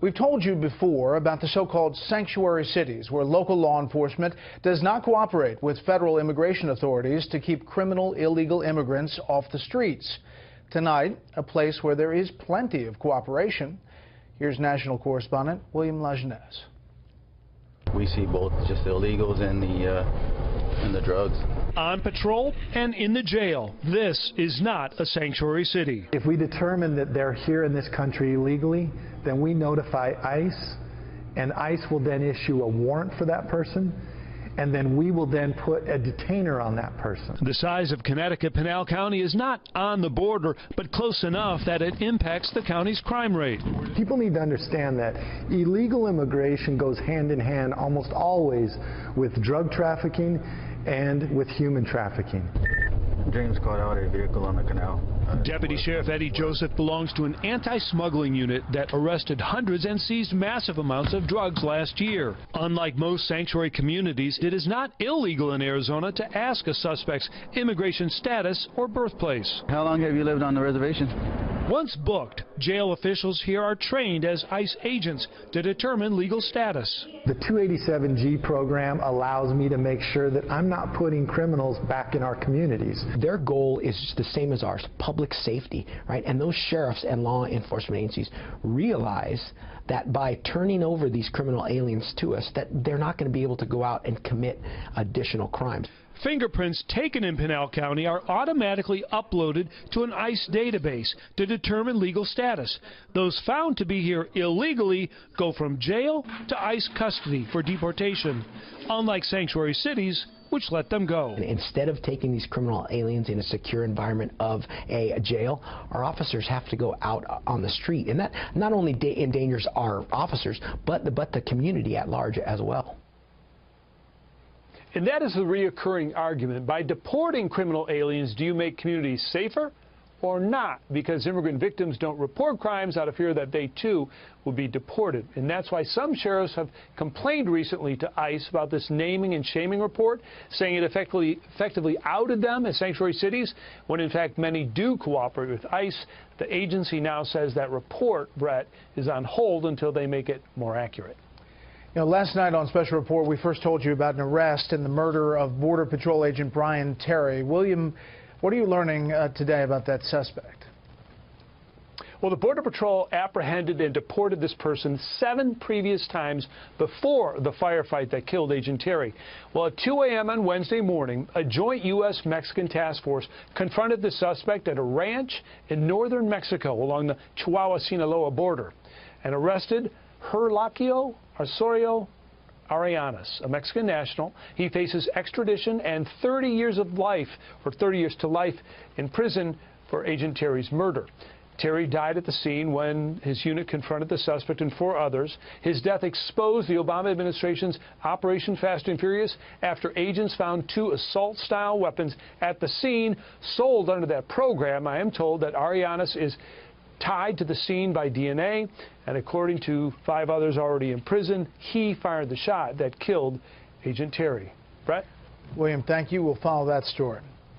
We've told you before about the so-called sanctuary cities, where local law enforcement does not cooperate with federal immigration authorities to keep criminal illegal immigrants off the streets. Tonight, a place where there is plenty of cooperation. Here's national correspondent William Lajeunesse. We see both just the illegals and the drugs. On patrol and in the jail, this is not a sanctuary city. If we determine that they're here in this country illegally, then we notify ICE, and ICE will then issue a warrant for that person, and then we will then put a detainer on that person. The size of Connecticut, Pinal County is not on the border, but close enough that it impacts the county's crime rate. People need to understand that illegal immigration goes hand in hand almost always with drug trafficking and with human trafficking. James caught out a vehicle on the canal. Deputy Sheriff Eddie Joseph belongs to an anti-smuggling unit that arrested hundreds and seized massive amounts of drugs last year. Unlike most sanctuary communities, it is not illegal in Arizona to ask a suspect's immigration status or birthplace. How long have you lived on the reservation? Once booked, jail officials here are trained as ICE agents to determine legal status. The 287G program allows me to make sure that I'm not putting criminals back in our communities. Their goal is the same as ours, public safety, right? And those sheriffs and law enforcement agencies realize that by turning over these criminal aliens to us, that they're not going to be able to go out and commit additional crimes. Fingerprints taken in Pinal County are automatically uploaded to an ICE database to determine legal status. Those found to be here illegally go from jail to ICE custody for deportation, unlike sanctuary cities, which let them go. Instead of taking these criminal aliens in a secure environment of a jail, our officers have to go out on the street, and that not only endangers our officers, but the community at large as well. And that is the reoccurring argument. By deporting criminal aliens, do you make communities safer or not? Because immigrant victims don't report crimes out of fear that they too will be deported. And that's why some sheriffs have complained recently to ICE about this naming and shaming report, saying it effectively outed them as sanctuary cities, when in fact many do cooperate with ICE. The agency now says that report, Brett, is on hold until they make it more accurate. You know, last night on Special Report, we first told you about an arrest in the murder of Border Patrol agent Brian Terry. William, what are you learning today about that suspect? Well, the Border Patrol apprehended and deported this person 7 previous times before the firefight that killed Agent Terry. Well, at 2 a.m. on Wednesday morning, a joint U.S.-Mexican task force confronted the suspect at a ranch in northern Mexico along the Chihuahua-Sinaloa border and arrested Herlaquio Osorio Arianes, a Mexican national. He faces extradition and 30 years of life, or 30 years to life in prison for Agent Terry's murder. Terry died at the scene when his unit confronted the suspect and 4 others. His death exposed the Obama administration's Operation Fast and Furious after agents found 2 assault-style weapons at the scene sold under that program. I am told that Arianes is tied to the scene by DNA, and according to 5 others already in prison, he fired the shot that killed Agent Terry. Brett? William, thank you. We'll follow that story.